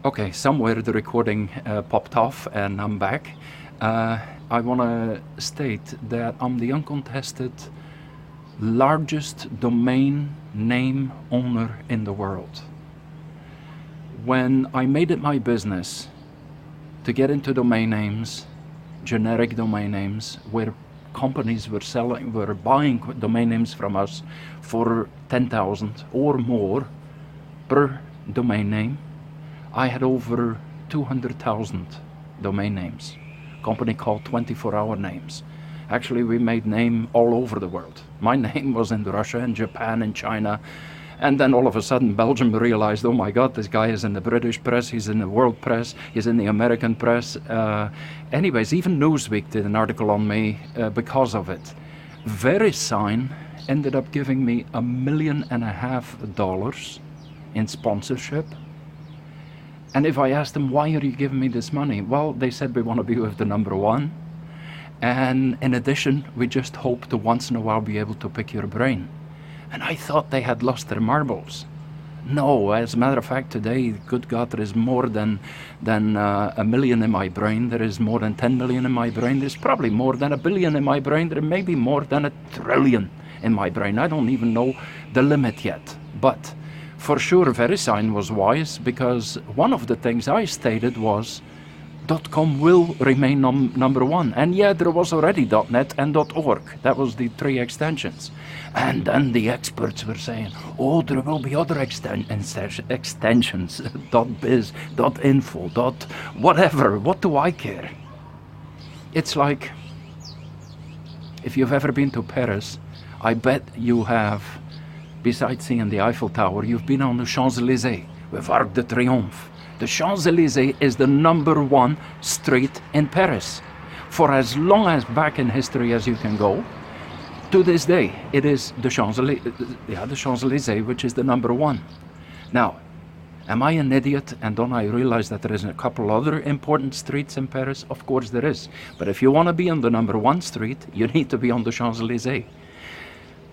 Okay, somewhere the recording popped off and I'm back. I want to state that I'm the uncontested largest domain name owner in the world. When I made it my business to get into domain names, generic domain names, where companies were buying domain names from us for 10,000 or more per domain name, I had over 200,000 domain names. Company called 24-hour names. Actually, we made name all over the world. My name was in Russia and Japan and China. And then all of a sudden Belgium realized, oh my God, this guy is in the British press, he's in the world press, he's in the American press. Anyways, even Newsweek did an article on me because of it. VeriSign ended up giving me $1.5 million in sponsorship. And if I asked them, why are you giving me this money? Well, they said, we want to be with the number one. And in addition, we just hope to once in a while be able to pick your brain. And I thought they had lost their marbles. No, as a matter of fact, today, good God, there is more than 1 million in my brain. There is more than 10 million in my brain. There's probably more than 1 billion in my brain. There may be more than 1 trillion in my brain. I don't even know the limit yet. But for sure, VeriSign was wise, because one of the things I stated was .com will remain number one. And yeah, there was already .net and .org. That was the 3 extensions. And then the experts were saying, oh, there will be other extensions, .biz, .info, whatever. What do I care? It's like, if you've ever been to Paris, I bet you have, besides seeing the Eiffel Tower, you've been on the Champs-Élysées with Arc de Triomphe. The Champs-Élysées is the number one street in Paris. For as long as back in history as you can go, to this day, it is the Champs-Élysées, which is the number one. Now, am I an idiot and don't I realize that there is a couple other important streets in Paris? Of course there is. But if you want to be on the number one street, you need to be on the Champs-Élysées.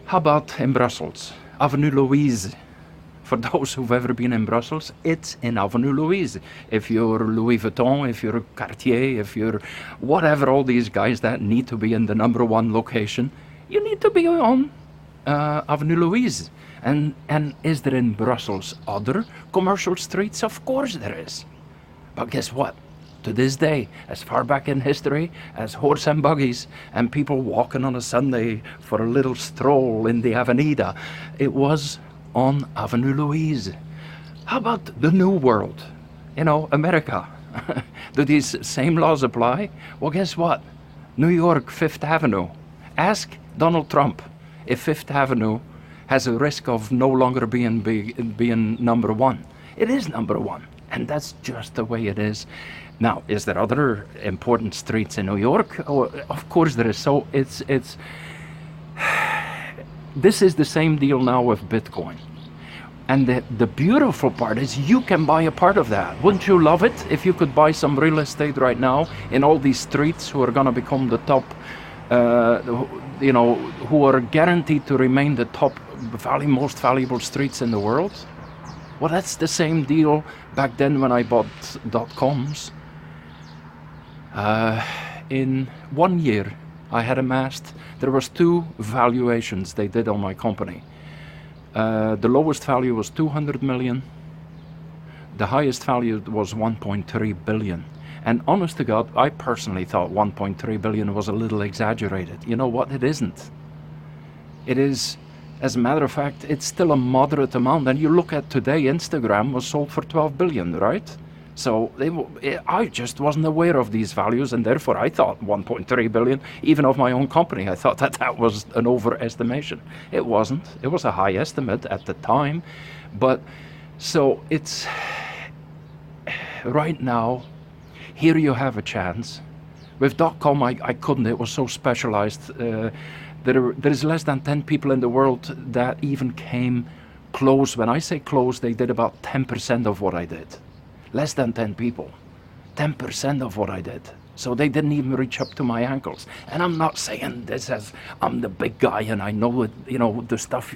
How about in Brussels? Avenue Louise. For those who've ever been in Brussels, it's in Avenue Louise. If you're Louis Vuitton, if you're Cartier, if you're whatever, all these guys that need to be in the number one location, you need to be on Avenue Louise. And is there in Brussels other commercial streets? Of course there is. But guess what? To this day, as far back in history as horse and buggies and people walking on a Sunday for a little stroll in the Avenida, it was on Avenue Louise. How about the New World? You know, America. Do these same laws apply? Well, guess what? New York, Fifth Avenue. Ask Donald Trump if Fifth Avenue has a risk of no longer being number one. It is number one, and that's just the way it is. Now, is there other important streets in New York? Oh, of course there is. So it's this is the same deal now with Bitcoin. And the beautiful part is you can buy a part of that. Wouldn't you love it if you could buy some real estate right now in all these streets who are going to become the top, who are guaranteed to remain the top most valuable streets in the world? Well, that's the same deal back then when I bought .coms. In 1 year, I had amassed, there was 2 valuations they did on my company. The lowest value was 200 million. The highest value was 1.3 billion. And honest to God, I personally thought 1.3 billion was a little exaggerated. You know what? It isn't. It is, as a matter of fact, it's still a moderate amount. And you look at today, Instagram was sold for 12 billion, right? So I just wasn't aware of these values, and therefore I thought 1.3 billion, even of my own company, I thought that was an overestimation. It wasn't. It was a high estimate at the time. But so it's right now, here you have a chance. With .com, I couldn't. It was so specialized. There is less than 10 people in the world that even came close. When I say close, they did about 10% of what I did. less than 10 people, 10% of what I did. So they didn't even reach up to my ankles. And I'm not saying this as I'm the big guy and I know it, you know, the stuff.